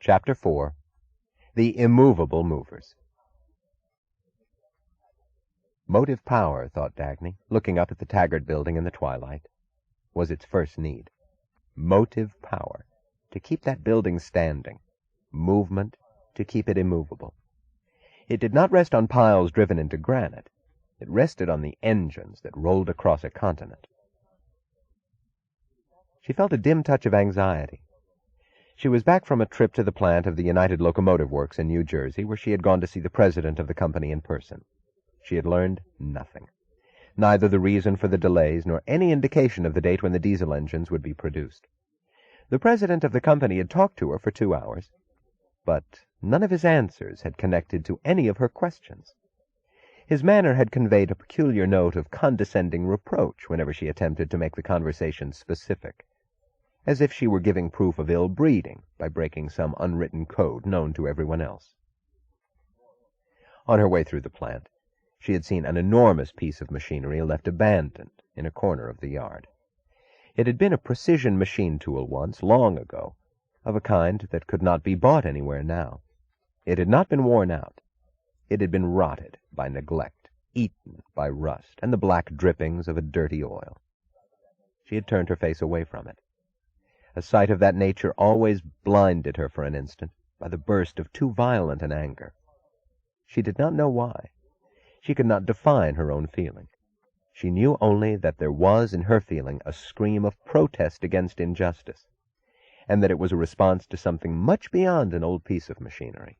Chapter 4. The Immovable Movers. Motive power, thought Dagny, looking up at the Taggart building in the twilight, was its first need. Motive power, to keep that building standing. Movement, to keep it immovable. It did not rest on piles driven into granite. It rested on the engines that rolled across a continent. She felt a dim touch of anxiety. She was back from a trip to the plant of the United Locomotive Works in New Jersey, where she had gone to see the president of the company in person. She had learned nothing, neither the reason for the delays nor any indication of the date when the diesel engines would be produced. The president of the company had talked to her for 2 hours, but none of his answers had connected to any of her questions. His manner had conveyed a peculiar note of condescending reproach whenever she attempted to make the conversation specific, as if she were giving proof of ill breeding by breaking some unwritten code known to everyone else. On her way through the plant, she had seen an enormous piece of machinery left abandoned in a corner of the yard. It had been a precision machine tool once, long ago, of a kind that could not be bought anywhere now. It had not been worn out. It had been rotted by neglect, eaten by rust, and the black drippings of a dirty oil. She had turned her face away from it. A sight of that nature always blinded her for an instant by the burst of too violent an anger. She did not know why. She could not define her own feeling. She knew only that there was in her feeling a scream of protest against injustice, and that it was a response to something much beyond an old piece of machinery.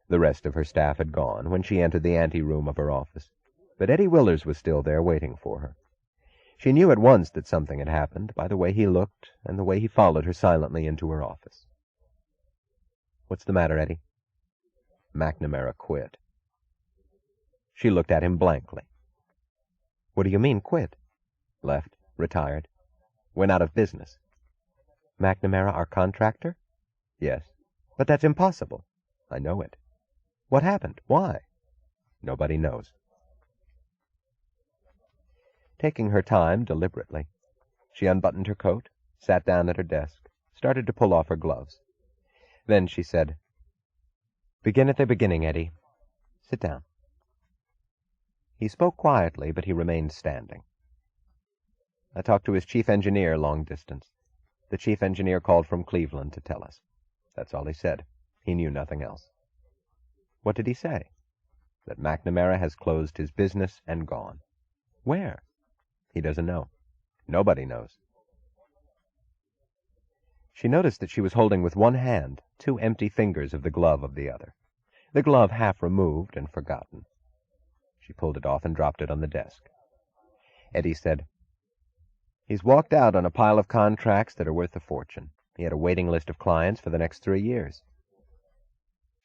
The rest of her staff had gone when she entered the anteroom of her office, but Eddie Willers was still there waiting for her. She knew at once that something had happened by the way he looked and the way he followed her silently into her office. "What's the matter, Eddie?" "McNamara quit." She looked at him blankly. "What do you mean, quit?" "Left. Retired. Went out of business." "McNamara, our contractor?" "Yes." "But that's impossible." "I know it." "What happened? Why?" "Nobody knows." Taking her time deliberately, she unbuttoned her coat, sat down at her desk, started to pull off her gloves. Then she said, "Begin at the beginning, Eddie. Sit down." He spoke quietly, but he remained standing. "I talked to his chief engineer long distance. The chief engineer called from Cleveland to tell us. That's all he said. He knew nothing else." "What did he say?" "That McNamara has closed his business and gone." "Where?" "He doesn't know. Nobody knows." She noticed that she was holding with one hand 2 empty fingers of the glove of the other, the glove half removed and forgotten. She pulled it off and dropped it on the desk. Eddie said, "He's walked out on a pile of contracts that are worth a fortune. He had a waiting list of clients for the next 3 years."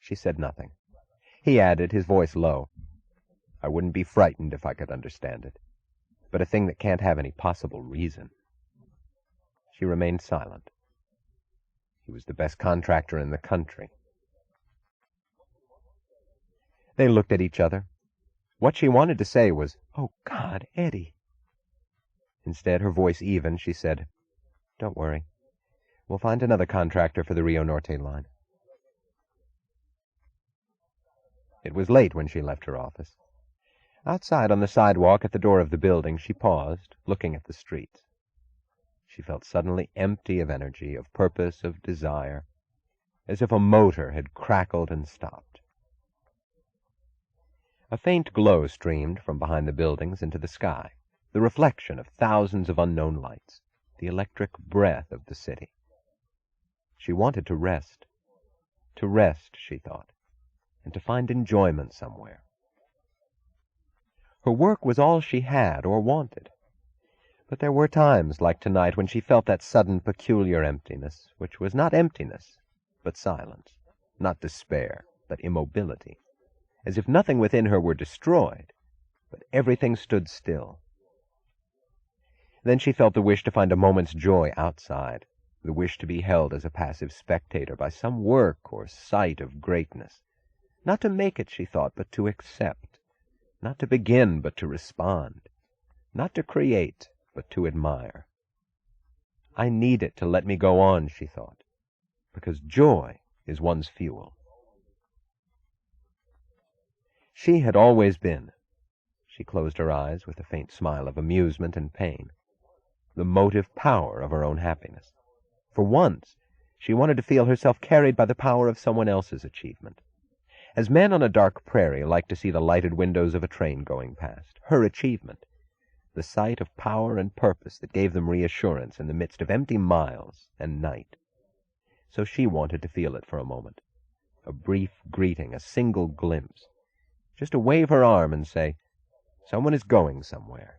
She said nothing. He added, his voice low, "I wouldn't be frightened if I could understand it. But a thing that can't have any possible reason." She remained silent. He was the best contractor in the country. They looked at each other. What she wanted to say was, "Oh, God, Eddie." Instead, her voice even, she said, "Don't worry. We'll find another contractor for the Rio Norte line." It was late when she left her office. Outside on the sidewalk at the door of the building, she paused, looking at the streets. She felt suddenly empty of energy, of purpose, of desire, as if a motor had crackled and stopped. A faint glow streamed from behind the buildings into the sky, the reflection of thousands of unknown lights, the electric breath of the city. She wanted to rest, she thought, and to find enjoyment somewhere. Her work was all she had or wanted, but there were times, like tonight, when she felt that sudden peculiar emptiness, which was not emptiness, but silence, not despair, but immobility, as if nothing within her were destroyed, but everything stood still. Then she felt the wish to find a moment's joy outside, the wish to be held as a passive spectator by some work or sight of greatness, not to make it, she thought, but to accept, not to begin, but to respond, not to create, but to admire. I need it to let me go on, she thought, because joy is one's fuel. She had always been, she closed her eyes with a faint smile of amusement and pain, the motive power of her own happiness. For once, she wanted to feel herself carried by the power of someone else's achievement. As men on a dark prairie like to see the lighted windows of a train going past, her achievement, the sight of power and purpose that gave them reassurance in the midst of empty miles and night. So she wanted to feel it for a moment, a brief greeting, a single glimpse, just to wave her arm and say, "Someone is going somewhere."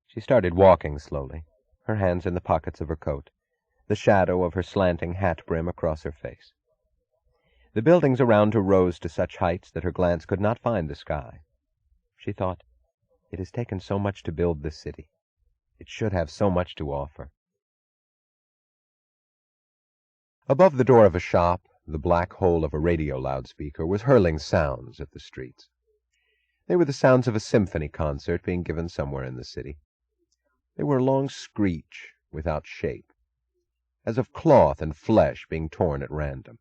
She started walking slowly, her hands in the pockets of her coat, the shadow of her slanting hat brim across her face. The buildings around her rose to such heights that her glance could not find the sky. She thought, it has taken so much to build this city. It should have so much to offer. Above the door of a shop, the black hole of a radio loudspeaker was hurling sounds at the streets. They were the sounds of a symphony concert being given somewhere in the city. They were a long screech without shape, as of cloth and flesh being torn at random.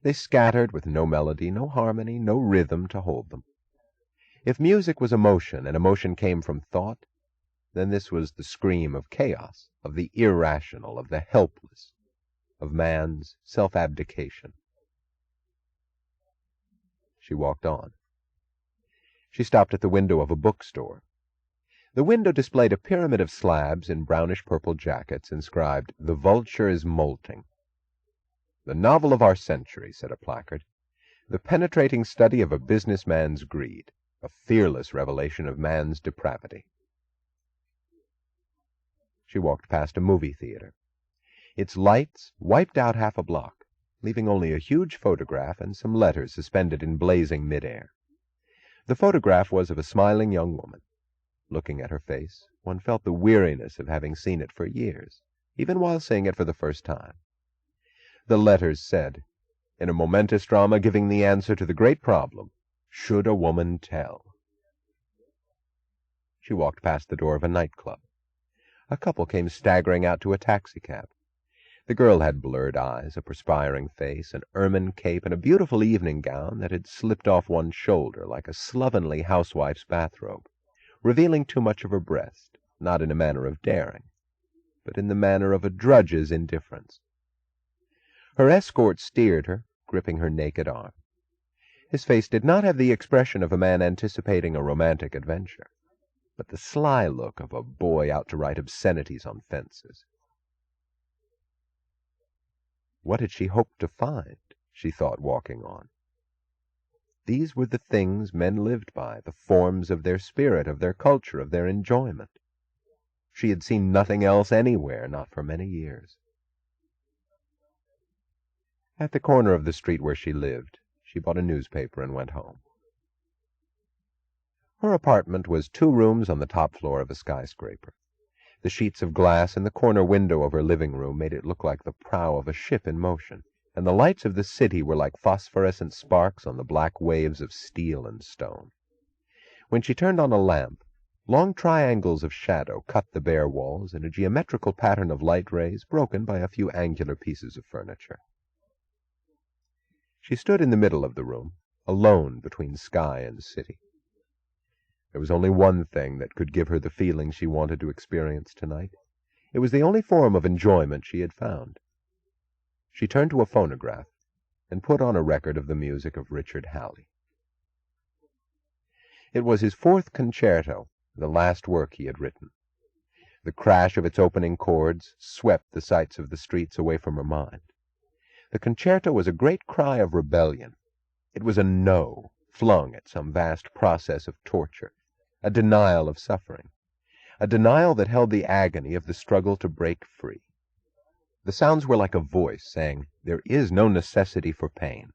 They scattered with no melody, no harmony, no rhythm to hold them. If music was emotion, and emotion came from thought, then this was the scream of chaos, of the irrational, of the helpless, of man's self-abdication. She walked on. She stopped at the window of a bookstore. The window displayed a pyramid of slabs in brownish-purple jackets inscribed, "The Vulture is Molting." "The novel of our century," said a placard. "The penetrating study of a businessman's greed, a fearless revelation of man's depravity." She walked past a movie theater. Its lights wiped out half a block, leaving only a huge photograph and some letters suspended in blazing midair. The photograph was of a smiling young woman. Looking at her face, one felt the weariness of having seen it for years, even while seeing it for the first time. The letters said, in a momentous drama giving the answer to the great problem, should a woman tell? She walked past the door of a nightclub. A couple came staggering out to a taxicab. The girl had blurred eyes, a perspiring face, an ermine cape, and a beautiful evening gown that had slipped off one shoulder like a slovenly housewife's bathrobe, revealing too much of her breast, not in a manner of daring, but in the manner of a drudge's indifference. Her escort steered her, gripping her naked arm. His face did not have the expression of a man anticipating a romantic adventure, but the sly look of a boy out to write obscenities on fences. What had she hoped to find? She thought, walking on. These were the things men lived by, the forms of their spirit, of their culture, of their enjoyment. She had seen nothing else anywhere, not for many years. At the corner of the street where she lived, she bought a newspaper and went home. Her apartment was 2 rooms on the top floor of a skyscraper. The sheets of glass in the corner window of her living room made it look like the prow of a ship in motion, and the lights of the city were like phosphorescent sparks on the black waves of steel and stone. When she turned on a lamp, long triangles of shadow cut the bare walls in a geometrical pattern of light rays broken by a few angular pieces of furniture. She stood in the middle of the room, alone between sky and city. There was only one thing that could give her the feeling she wanted to experience tonight. It was the only form of enjoyment she had found. She turned to a phonograph and put on a record of the music of Richard Halley. It was his 4th concerto, the last work he had written. The crash of its opening chords swept the sights of the streets away from her mind. The concerto was a great cry of rebellion. It was a no flung at some vast process of torture, a denial of suffering, a denial that held the agony of the struggle to break free. The sounds were like a voice saying, "There is no necessity for pain.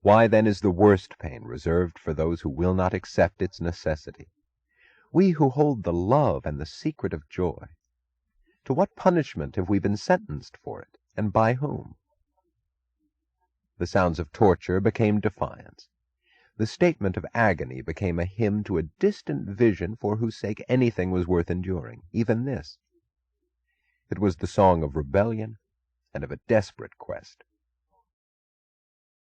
Why then is the worst pain reserved for those who will not accept its necessity? We who hold the love and the secret of joy, to what punishment have we been sentenced for it, and by whom?" The sounds of torture became defiance. The statement of agony became a hymn to a distant vision for whose sake anything was worth enduring, even this. It was the song of rebellion and of a desperate quest.